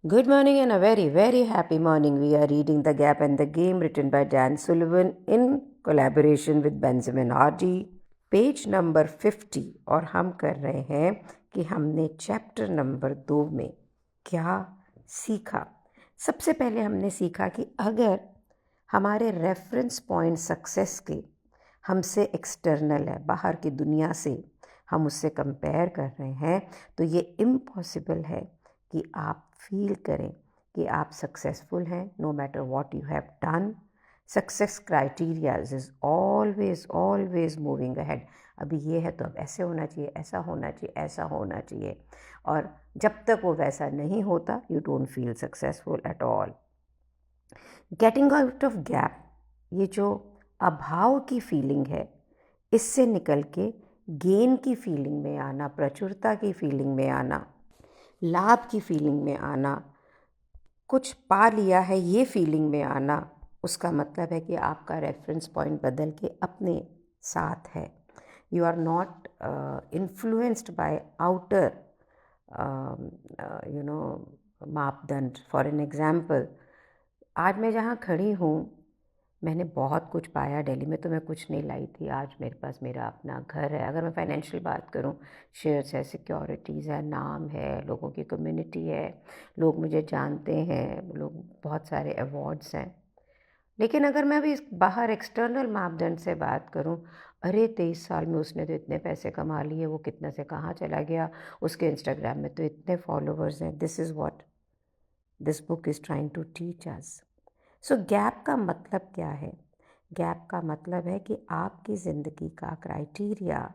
Good morning and a very, very happy morning. We are reading The Gap and the Game, written by Dan Sullivan in collaboration with Benjamin Hardy, page number 50। और हम कर रहे हैं कि हमने chapter number 2 में क्या सीखा। सबसे पहले हमने सीखा कि अगर हमारे रेफरेंस पॉइंट सक्सेस के हमसे एक्सटर्नल है, बाहर की दुनिया से हम उससे कंपेयर कर रहे हैं, तो ये इम्पॉसिबल है कि आप फील करें कि आप सक्सेसफुल हैं। No matter what you have done, success criteria is always always moving ahead. अभी ये है तो अब ऐसे होना चाहिए, ऐसा होना चाहिए, ऐसा होना चाहिए, और जब तक वो वैसा नहीं होता you don't feel successful at all. Getting out of gap, ये जो अभाव की फीलिंग है, इससे निकल के गेन की फीलिंग में आना, प्रचुरता की फीलिंग में आना, लाभ की फीलिंग में आना, कुछ पा लिया है ये फीलिंग में आना, उसका मतलब है कि आपका रेफरेंस पॉइंट बदल के अपने साथ है। You are not influenced by outer मापदंड। फॉर एन एग्जाम्पल, आज मैं जहाँ खड़ी हूँ, मैंने बहुत कुछ पाया। दिल्ली में तो मैं कुछ नहीं लाई थी, आज मेरे पास मेरा अपना घर है। अगर मैं फाइनेंशियल बात करूँ, शेयर्स है, सिक्योरिटीज़ है, नाम है, लोगों की कम्युनिटी है, लोग मुझे जानते हैं, लोग, बहुत सारे अवार्ड्स हैं। लेकिन अगर मैं अभी बाहर एक्सटर्नल मापदंड से बात करूं, अरे 23 साल में उसने तो इतने पैसे कमा लिए, वो कितना से कहाँ चला गया, उसके इंस्टाग्राम में तो इतने फॉलोअर्स हैं। This is what this book is trying to teach us. So gap का मतलब क्या है? गैप का मतलब है कि आपकी ज़िंदगी का क्राइटेरिया,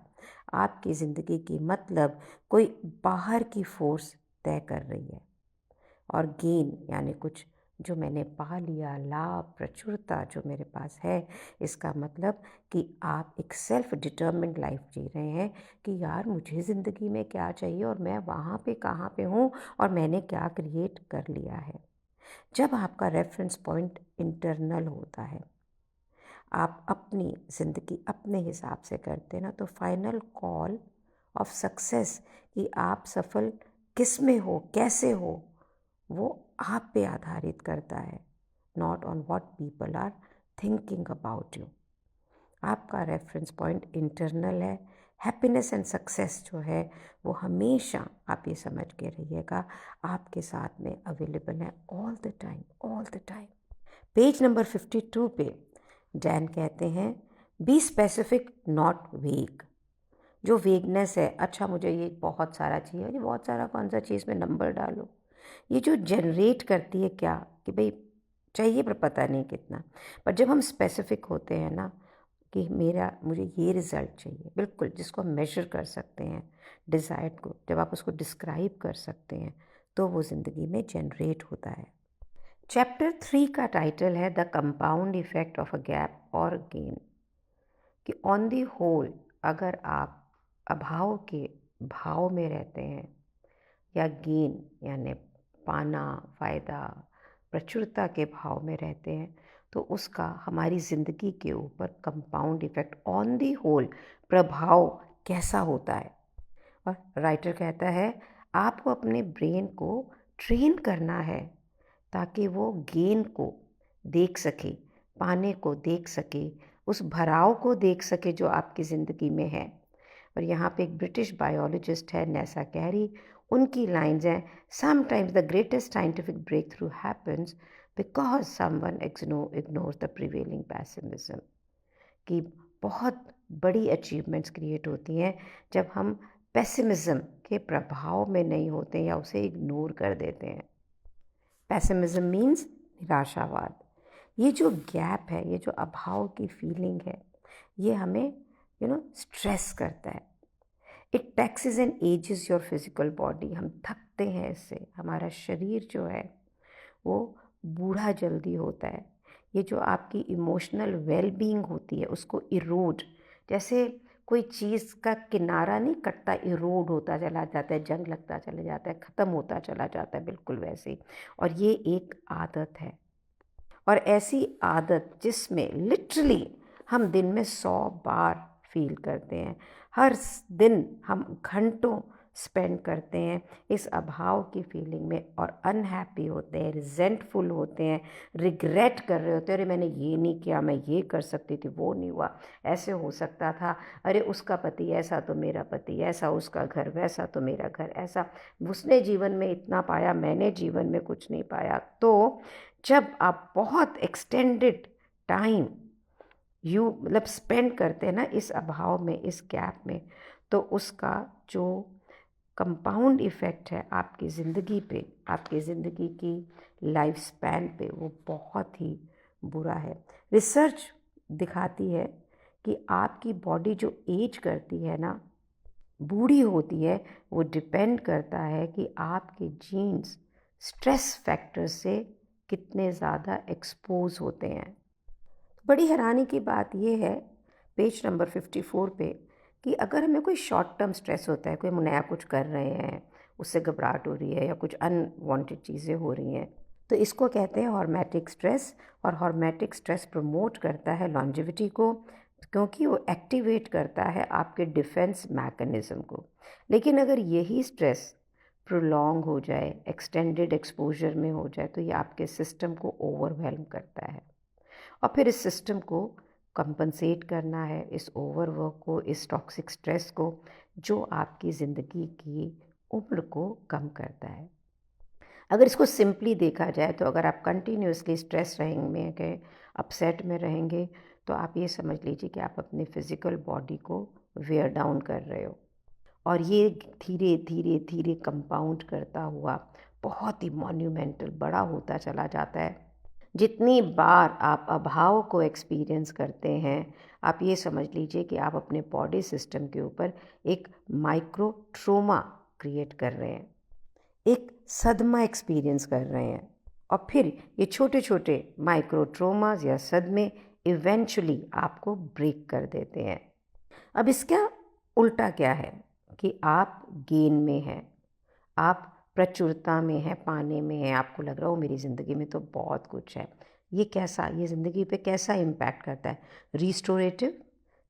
आपकी ज़िंदगी की मतलब कोई बाहर की फोर्स तय कर रही है, और गेन यानी कुछ जो मैंने पा लिया, लाभ, प्रचुरता जो मेरे पास है, इसका मतलब कि आप एक सेल्फ डिटर्मिन्ड लाइफ जी रहे हैं कि यार मुझे ज़िंदगी में क्या चाहिए और मैं वहाँ पे कहाँ पे हूँ और मैंने क्या क्रिएट कर लिया है। जब आपका रेफरेंस पॉइंट इंटरनल होता है, आप अपनी ज़िंदगी अपने हिसाब से करते ना, तो फाइनल कॉल ऑफ सक्सेस कि आप सफल किस में हो, कैसे हो, वो आप पे आधारित करता है, not on what people are thinking about you. आपका रेफरेंस पॉइंट इंटरनल है। हैप्पीनेस एंड सक्सेस जो है वो हमेशा, आप ये समझ के रहिएगा, आपके साथ में अवेलेबल है all the time, all the time. Page number 52 पे डैन कहते हैं, बी स्पेसिफिक नॉट वेग। जो वेगनेस है, अच्छा मुझे ये बहुत सारा चाहिए, ये बहुत सारा कौन सा चीज़ में नंबर डालो, ये जो जनरेट करती है क्या कि भाई चाहिए पर पता नहीं कितना। पर जब हम स्पेसिफिक होते हैं ना कि मुझे ये रिज़ल्ट चाहिए, बिल्कुल जिसको हम मेजर कर सकते हैं, डिज़ायर्ड को जब आप उसको डिस्क्राइब कर सकते हैं, तो वो ज़िंदगी में जनरेट होता है। चैप्टर 3 का टाइटल है the compound effect of a gap और गेन। कि ऑन दी होल, अगर आप अभाव के भाव में रहते हैं या गेन यानी पाना, फ़ायदा, प्रचुरता के भाव में रहते हैं, तो उसका हमारी ज़िंदगी के ऊपर compound effect, on the whole प्रभाव कैसा होता है। और राइटर कहता है, आपको अपने ब्रेन को ट्रेन करना है ताकि वो गेन को देख सके, पाने को देख सके, उस भराव को देख सके जो आपकी ज़िंदगी में है। और यहाँ पे एक ब्रिटिश बायोलॉजिस्ट है, नेसा कैरी, उनकी लाइन्स हैं, sometimes the greatest scientific breakthrough happens because someone ignores the prevailing pessimism. कि बहुत बड़ी अचीवमेंट्स क्रिएट होती हैं जब हम पेसिमिज्म के प्रभाव में नहीं होते या उसे इग्नोर कर देते हैं। पेसिमिज्म मीन्स निराशावाद। ये जो गैप है, ये जो अभाव की फीलिंग है, ये हमें स्ट्रेस करता है। It taxes and ages your physical body. हम थकते हैं इससे, हमारा शरीर जो है वो बूढ़ा जल्दी होता है। ये जो आपकी इमोशनल वेलबींग होती है उसको इरोड, जैसे कोई चीज़ का किनारा नहीं कटता, इरोड होता चला जाता है, जंग लगता चला जाता है, ख़त्म होता चला जाता है, बिल्कुल वैसे ही। और ये एक आदत है, और ऐसी आदत जिसमें लिटरली हम दिन में 100 बार फील करते हैं। हर दिन हम घंटों स्पेंड करते हैं इस अभाव की फीलिंग में और अनहैप्पी होते हैं, रिजेंटफुल होते हैं, रिग्रेट कर रहे होते हैं, अरे मैंने ये नहीं किया, मैं ये कर सकती थी, वो नहीं हुआ, ऐसे हो सकता था, अरे उसका पति ऐसा तो मेरा पति ऐसा, उसका घर वैसा तो मेरा घर ऐसा, उसने जीवन में इतना पाया, मैंने जीवन में कुछ नहीं पाया। तो जब आप बहुत एक्सटेंडेड टाइम मतलब स्पेंड करते हैं ना इस अभाव में, इस गैप में, तो उसका जो कंपाउंड इफ़ेक्ट है आपकी ज़िंदगी पे, आपकी ज़िंदगी की लाइफ स्पैन पे, वो बहुत ही बुरा है। रिसर्च दिखाती है कि आपकी बॉडी जो एज करती है ना, बूढ़ी होती है, वो डिपेंड करता है कि आपके जीन्स स्ट्रेस फैक्टर से कितने ज़्यादा एक्सपोज होते हैं। बड़ी हैरानी की बात यह है पेज नंबर 54 पे कि अगर हमें कोई शॉर्ट टर्म स्ट्रेस होता है, कोई हम नया कुछ कर रहे हैं, उससे घबराहट हो रही है या कुछ अनवांटेड चीज़ें हो रही हैं, तो इसको कहते हैं हॉर्मेटिक स्ट्रेस। और हॉर्मेटिक स्ट्रेस प्रमोट करता है लॉन्जेविटी को, क्योंकि वो एक्टिवेट करता है आपके डिफेंस मैकेनिज़्म को। लेकिन अगर यही स्ट्रेस प्रोलॉन्ग हो जाए, एक्सटेंडेड एक्सपोजर में हो जाए, तो ये आपके सिस्टम को ओवरवेल्म करता है और फिर इस सिस्टम को कंपनसेट करना है, इस ओवरवर्क को, इस टॉक्सिक स्ट्रेस को, जो आपकी ज़िंदगी की उम्र को कम करता है। अगर इसको सिंपली देखा जाए तो अगर आप कंटिन्यूसली स्ट्रेस रहेंगे, अपसेट में रहेंगे, तो आप ये समझ लीजिए कि आप अपने फिज़िकल बॉडी को वेयर डाउन कर रहे हो और ये धीरे धीरे धीरे कंपाउंड करता हुआ बहुत ही मॉन्यूमेंटल बड़ा होता चला जाता है। जितनी बार आप अभाव को एक्सपीरियंस करते हैं, आप ये समझ लीजिए कि आप अपने बॉडी सिस्टम के ऊपर एक माइक्रो ट्रोमा क्रिएट कर रहे हैं, एक सदमा एक्सपीरियंस कर रहे हैं और फिर ये छोटे छोटे माइक्रो ट्रोमास या सदमे इवेंचुअली आपको ब्रेक कर देते हैं। अब इसका उल्टा क्या है कि आप गेन में हैं, आप प्रचुरता में है, पाने में है, आपको लग रहा हो मेरी ज़िंदगी में तो बहुत कुछ है। ये कैसा, ये ज़िंदगी पे कैसा इम्पैक्ट करता है? रिस्टोरेटिव,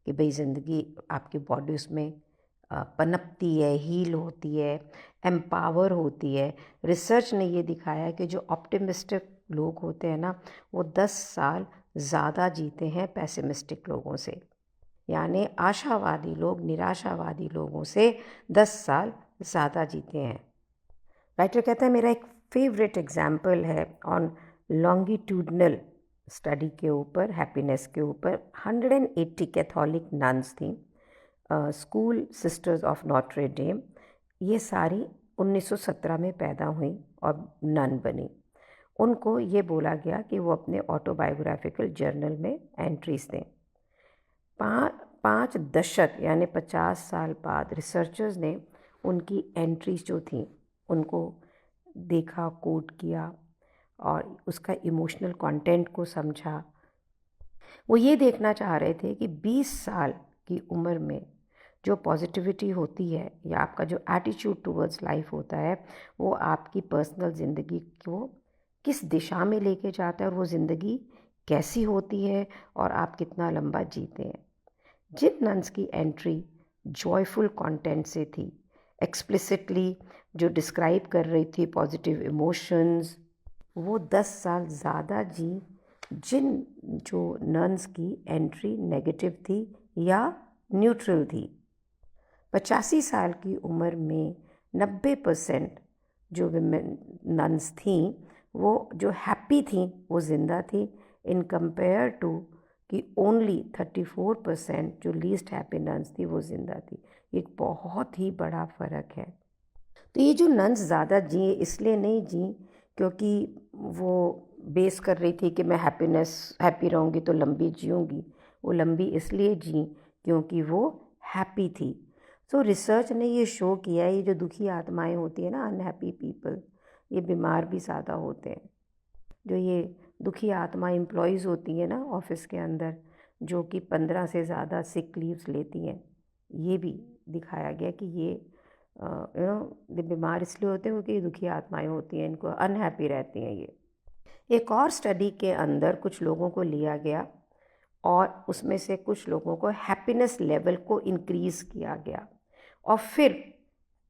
कि भाई ज़िंदगी आपकी बॉडी उसमें पनपती है, हील होती है, एम्पावर होती है। रिसर्च ने ये दिखाया है कि जो ऑप्टिमिस्टिक लोग होते हैं ना, वो 10 साल ज़्यादा जीते हैं पेसिमिस्टिक लोगों से। यानी आशावादी लोग निराशावादी लोगों से 10 साल ज़्यादा जीते हैं। राइटर कहता है मेरा एक फेवरेट एग्जाम्पल है ऑन लॉन्गिट्यूडनल स्टडी के ऊपर, हैप्पीनेस के ऊपर। 180 कैथोलिक नन्स थी, school sisters of Notre Dame. ये सारी 1917 में पैदा हुई और नन बनी। उनको ये बोला गया कि वो अपने ऑटोबायोग्राफिकल जर्नल में एंट्रीज दें। 5 दशक यानी 50 साल बाद रिसर्चर्स ने उनकी एंट्रीज जो थी उनको देखा, कोट किया और उसका इमोशनल कंटेंट को समझा। वो ये देखना चाह रहे थे कि 20 साल की उम्र में जो पॉजिटिविटी होती है या आपका जो एटीट्यूड टुवर्ड्स लाइफ होता है, वो आपकी पर्सनल ज़िंदगी को किस दिशा में लेके जाता है और वो ज़िंदगी कैसी होती है और आप कितना लंबा जीते हैं। जिन नन्स की एंट्री जॉयफुल कंटेंट से थी, एक्सप्लिसिटली जो डिस्क्राइब कर रही थी पॉजिटिव इमोशंस, वो 10 साल ज़्यादा जी। जिन जो नन्स की एंट्री नेगेटिव थी या न्यूट्रल थी, 85 साल की उम्र में 90% जो विमेन नन्स थीं, वो जो हैप्पी थीं वो ज़िंदा थी, इन कंपेयर टू कि ओनली 34% जो लीस्ट हैप्पी नन्स थी वो ज़िंदा थी। एक बहुत ही बड़ा फ़र्क है। तो ये जो नन्स ज़्यादा जी इसलिए नहीं जी क्योंकि वो बेस कर रही थी कि मैं हैप्पी रहूँगी तो लंबी जीऊँगी। वो लंबी इसलिए जी क्योंकि वो हैप्पी थी। सो रिसर्च ने ये शो किया है, ये जो दुखी आत्माएं होती है ना, अनहैप्पी पीपल, ये बीमार भी ज़्यादा होते हैं। जो ये दुखी आत्मा एम्प्लॉयज़ होती हैं ना ऑफिस के अंदर, जो कि 15 से ज़्यादा सिक लीव्स लेती हैं, ये भी दिखाया गया कि ये बीमार इसलिए होते हैं क्योंकि ये दुखी आत्माएं होती हैं, इनको अनहैप्पी रहती हैं ये। एक और स्टडी के अंदर कुछ लोगों को लिया गया और उसमें से कुछ लोगों को हैप्पीनेस लेवल को इंक्रीज़ किया गया और फिर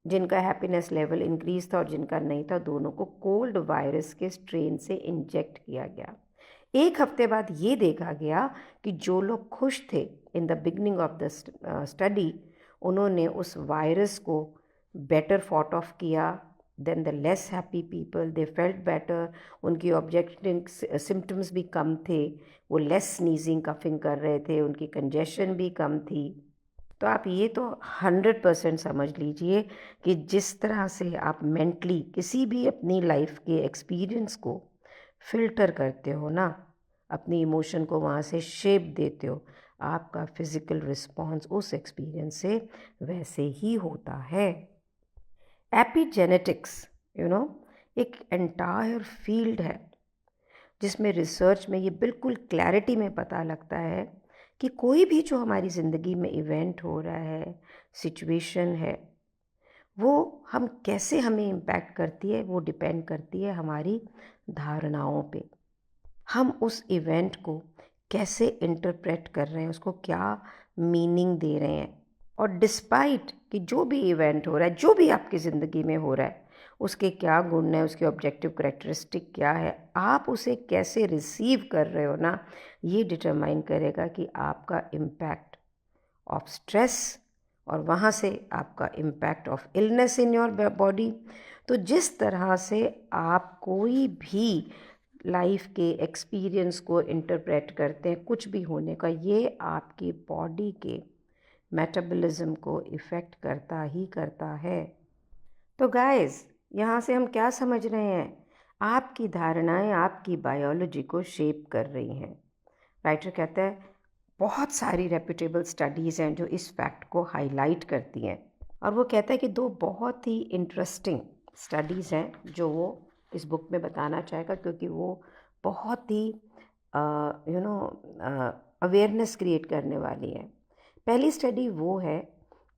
जिनका हैप्पीनेस लेवल इंक्रीज था और जिनका नहीं था, दोनों को कोल्ड वायरस के स्ट्रेन से इंजेक्ट किया गया। एक हफ्ते बाद ये देखा गया कि जो लोग खुश थे in the beginning of the study, उन्होंने उस वायरस को बेटर फॉट ऑफ किया than the less happy people. They felt better, उनकी ऑब्जेक्टिंग सिम्टम्स भी कम थे, वो लेस स्नीजिंग कफिंग कर रहे थे, उनकी कंजेशन भी कम थी। तो आप ये तो 100% समझ लीजिए कि जिस तरह से आप मेंटली किसी भी अपनी लाइफ के एक्सपीरियंस को फिल्टर करते हो ना, अपनी इमोशन को वहाँ से शेप देते हो, आपका फिज़िकल रिस्पॉन्स उस एक्सपीरियंस से वैसे ही होता है। एपिजेनेटिक्स एक एंटायर फील्ड है जिसमें रिसर्च में ये बिल्कुल क्लैरिटी में पता लगता है कि कोई भी जो हमारी ज़िंदगी में इवेंट हो रहा है, सिचुएशन है, वो हम कैसे हमें इम्पैक्ट करती है, वो डिपेंड करती है हमारी धारणाओं पे। हम उस इवेंट को कैसे इंटरप्रेट कर रहे हैं, उसको क्या मीनिंग दे रहे हैं। और डिस्पाइट कि जो भी इवेंट हो रहा है, जो भी आपकी ज़िंदगी में हो रहा है, उसके क्या गुण हैं, उसके ऑब्जेक्टिव करेक्टरिस्टिक क्या है, आप उसे कैसे रिसीव कर रहे हो ना, ये डिटरमाइन करेगा कि आपका इम्पैक्ट ऑफ स्ट्रेस और वहाँ से आपका impact of illness in your body. तो जिस तरह से आप कोई भी लाइफ के एक्सपीरियंस को इंटरप्रेट करते हैं, कुछ भी होने का, ये आपकी बॉडी के मेटाबॉलिज्म को इफ़ेक्ट करता ही करता है। तो गाइस, यहाँ से हम क्या समझ रहे हैं? आपकी धारणाएं आपकी बायोलॉजी को शेप कर रही हैं। राइटर कहता है बहुत सारी रेप्यूटेबल स्टडीज़ हैं जो इस फैक्ट को हाईलाइट करती हैं, और वो कहता है कि दो बहुत ही इंटरेस्टिंग स्टडीज़ हैं जो वो इस बुक में बताना चाहेगा, क्योंकि वो बहुत ही अवेयरनेस क्रिएट करने वाली है। पहली स्टडी वो है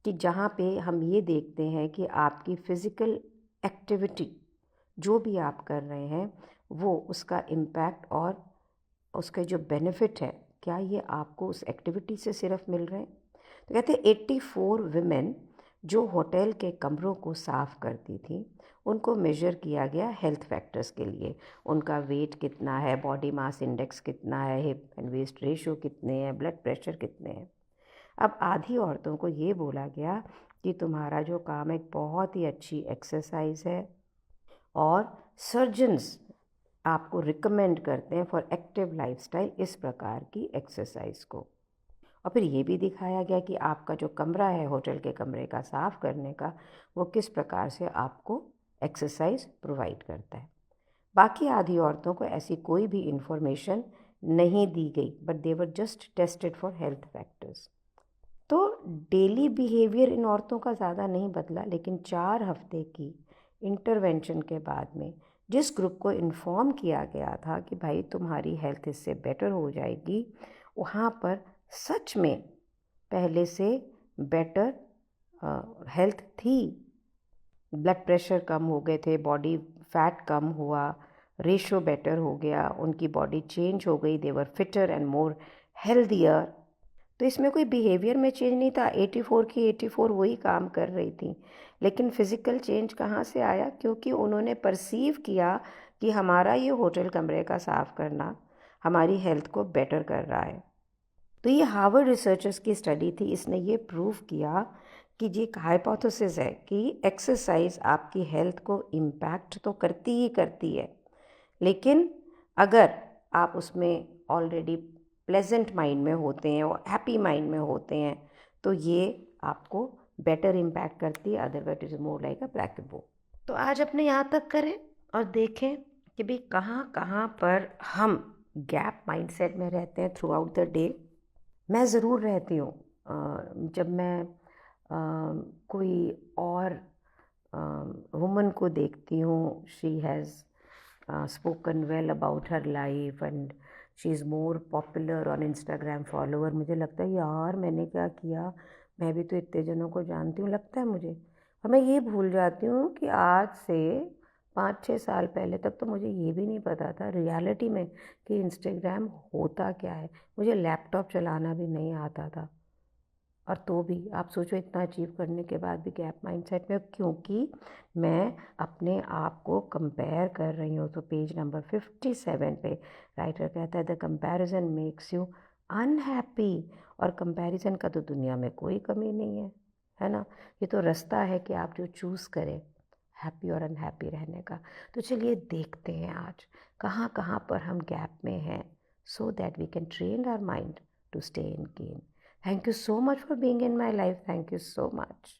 कि जहाँ पे हम ये देखते हैं कि आपकी फ़िज़िकल एक्टिविटी जो भी आप कर रहे हैं, वो उसका इम्पैक्ट और उसके जो बेनिफिट है, क्या ये आपको उस एक्टिविटी से सिर्फ मिल रहे हैं। तो कहते हैं 84 विमेन जो होटल के कमरों को साफ़ करती थी, उनको मेजर किया गया हेल्थ फैक्टर्स के लिए। उनका वेट कितना है, बॉडी मास इंडेक्स कितना है, हिप एंड वेस्ट रेशो कितने हैं, ब्लड प्रेशर कितने हैं। अब आधी औरतों को ये बोला गया कि तुम्हारा जो काम एक बहुत ही अच्छी एक्सरसाइज है, और सर्जन्स आपको रिकमेंड करते हैं फॉर एक्टिव लाइफस्टाइल इस प्रकार की एक्सरसाइज को। और फिर ये भी दिखाया गया कि आपका जो कमरा है होटल के कमरे का साफ़ करने का, वो किस प्रकार से आपको एक्सरसाइज प्रोवाइड करता है। बाकी आधी औरतों को ऐसी कोई भी इंफॉर्मेशन नहीं दी गई, but they were just tested for health factors. तो डेली बिहेवियर इन औरतों का ज़्यादा नहीं बदला, लेकिन 4 हफ्ते की इंटरवेंशन के बाद में जिस ग्रुप को इन्फॉर्म किया गया था कि भाई तुम्हारी हेल्थ इससे बेटर हो जाएगी, वहाँ पर सच में पहले से बेटर हेल्थ थी। ब्लड प्रेशर कम हो गए थे, बॉडी फैट कम हुआ, रेशो बेटर हो गया, उनकी बॉडी चेंज हो गई, दे वर फिटर एंड मोर हेल्दियर। तो इसमें कोई बिहेवियर में चेंज नहीं था, 84 की 84 वही काम कर रही थी। लेकिन फिज़िकल चेंज कहाँ से आया? क्योंकि उन्होंने परसीव किया कि हमारा ये होटल कमरे का साफ़ करना हमारी हेल्थ को बेटर कर रहा है। तो ये हार्वर्ड रिसर्चर्स की स्टडी थी। इसने ये प्रूव किया कि ये एक हाइपोथेसिस है कि एक्सरसाइज आपकी हेल्थ को इम्पैक्ट तो करती ही करती है, लेकिन अगर आप उसमें ऑलरेडी प्लेजेंट माइंड में होते हैं और हैप्पी माइंड में होते हैं, तो ये आपको बेटर इम्पैक्ट करती है। Otherwise it is more like a placebo. तो आज अपने यहाँ तक करें और देखें कि भाई कहाँ कहाँ पर हम गैप माइंडसेट में रहते हैं थ्रू आउट द डे। मैं ज़रूर रहती हूँ। जब मैं कोई और वुमन को देखती हूँ, she has spoken well about her life and she is more popular on Instagram follower, मुझे लगता है यार मैंने क्या किया, मैं भी तो इतने जनों को जानती हूँ, लगता है मुझे। और मैं ये भूल जाती हूँ कि आज से 5-6 साल पहले तक तो मुझे ये भी नहीं पता था रियलिटी में कि इंस्टाग्राम होता क्या है। मुझे लैपटॉप चलाना भी नहीं आता था। और तो भी आप सोचो इतना अचीव करने के बाद भी गैप माइंडसेट में, क्योंकि मैं अपने आप को कंपेयर कर रही हूँ। तो पेज नंबर 57 पे राइटर कहता है the comparison makes you unhappy. और कंपैरिजन का तो दुनिया में कोई कमी नहीं है ना। ये तो रास्ता है कि आप जो चूज़ करें हैप्पी और अनहैप्पी रहने का। तो चलिए देखते हैं आज कहाँ कहाँ पर हम गैप में हैं, so that we can train our mind to stay in gain. Thank you so much for being in my life. Thank you so much.